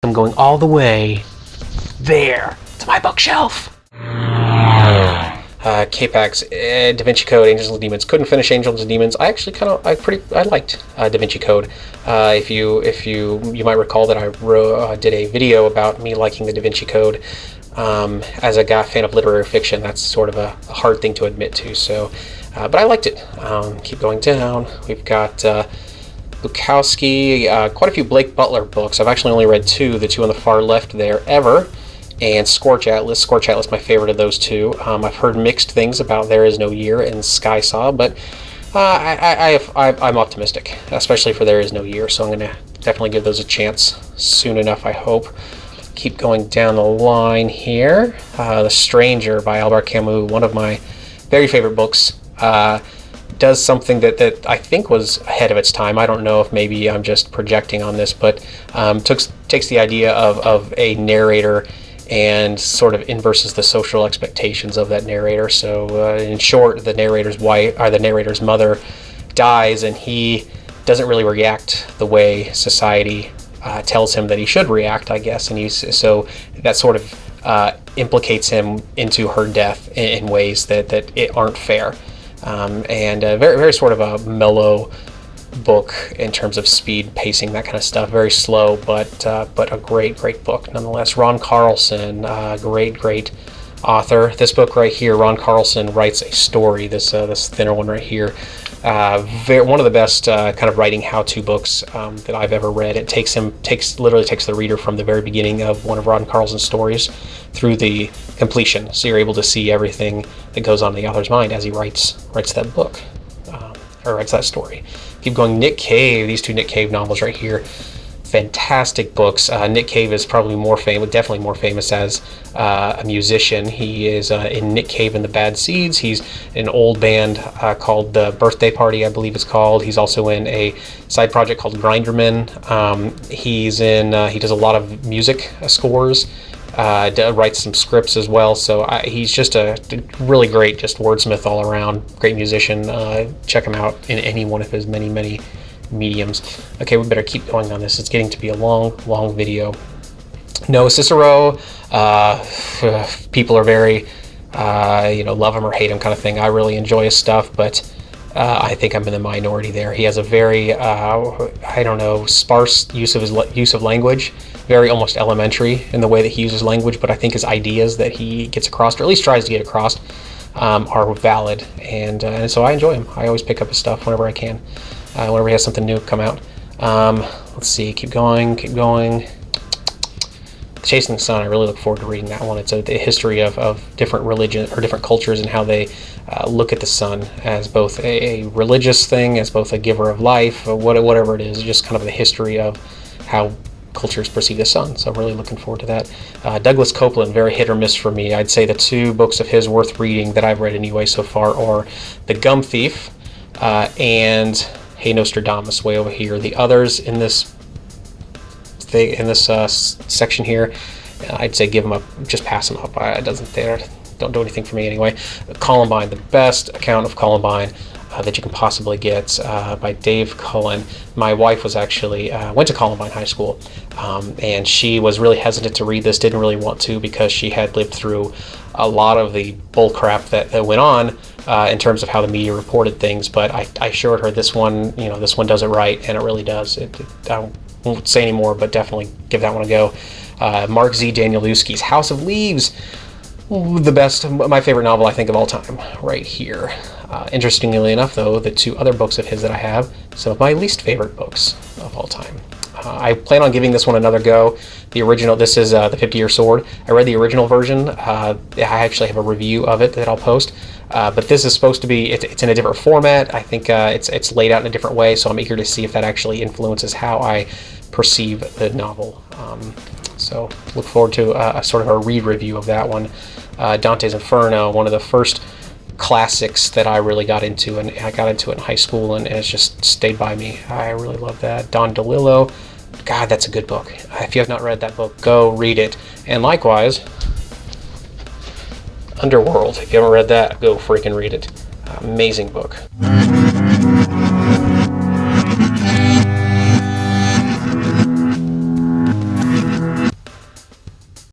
I'm going all the way there to my bookshelf. K-Pax, DaVinci Code, Angels and Demons. Couldn't finish Angels and Demons. I actually I liked DaVinci Code. If you might recall that I did a video about me liking the DaVinci Code. As a fan of literary fiction, that's sort of a hard thing to admit to. So, but I liked it. Keep going down. We've got Bukowski, quite a few Blake Butler books. I've actually only read two, the two on the far left there, Ever, and Scorch Atlas. Scorch Atlas, my favorite of those two. I've heard mixed things about There Is No Year and Sky Saw, but I'm optimistic, especially for There Is No Year, so I'm going to definitely give those a chance soon enough, I hope. Keep going down the line here. The Stranger by Albert Camus, one of my very favorite books. Does something that I think was ahead of its time. I don't know if maybe I'm just projecting on this, but takes the idea of a narrator and sort of inverses the social expectations of that narrator. So in short, the narrator's mother dies, and he doesn't really react the way society tells him that he should react, I guess, and so that sort of implicates him into her death in ways that aren't fair. And very, very sort of a mellow book in terms of speed, pacing, that kind of stuff. Very slow, but a great book nonetheless. Ron Carlson, great author. This book right here, Ron Carlson writes a story. This thinner one right here. One of the best kind of writing how-to books that I've ever read. It literally takes the reader from the very beginning of one of Ron Carlson's stories through the completion, so you're able to see everything that goes on in the author's mind as he writes that book, or writes that story. Keep going. Nick Cave, these two Nick Cave novels right here, fantastic books. Nick Cave is probably definitely more famous as a musician. He is in Nick Cave and the Bad Seeds. He's in an old band called The Birthday Party, I believe it's called. He's also in a side project called Grinderman. He does a lot of music scores. Writes some scripts as well, so he's just a really great just wordsmith all around, great musician. Check him out in any one of his many mediums. Okay, we better keep going on this. It's getting to be a long video. No, Cicero, people are very love him or hate him kind of thing. I really enjoy his stuff, but I think I'm in the minority there. He has a very sparse use of language, very almost elementary in the way that he uses language, but I think his ideas that he gets across, or at least tries to get across, are valid, and so I enjoy him. I always pick up his stuff whenever I can, whenever he has something new come out. Let's see, keep going. Chasing the Sun, I really look forward to reading that one. It's a history of different religions or different cultures and how they look at the sun as both a religious thing, as both a giver of life, or whatever it is, just kind of the history of how cultures perceive the sun. So I'm really looking forward to that. Douglas Coupland, very hit or miss for me. I'd say the two books of his worth reading that I've read anyway so far are The Gum Thief and Hey Nostradamus, way over here. The others in this section here, I'd say give them up, just pass them up. Don't do anything for me anyway. Columbine, the best account of Columbine that you can possibly get, by Dave Cullen. My wife was actually went to Columbine High School, and she was really hesitant to read this, didn't really want to, because she had lived through a lot of the bull crap that went on in terms of how the media reported things. But I assured her this one does it right, and it really does. I won't say any more, but definitely give that one a go. Mark Z. Danielewski's House of Leaves, the best, my favorite novel I think of all time, right here. Interestingly enough, though, the two other books of his that I have, some of my least favorite books of all time. I plan on giving this one another go. The original, this is The 50-Year Sword. I read the original version. I actually have a review of it that I'll post. But this is supposed to be, it's in a different format. I think it's laid out in a different way, so I'm eager to see if that actually influences how I perceive the novel. So look forward to a sort of a re-review of that one. Dante's Inferno, one of the first classics that I really got into, and I got into it in high school, and it's just stayed by me. I really love that. DeLillo, God, that's a good book. If you have not read that book, go read it. And likewise, Underworld, if you haven't read that, go freaking read it. Amazing book.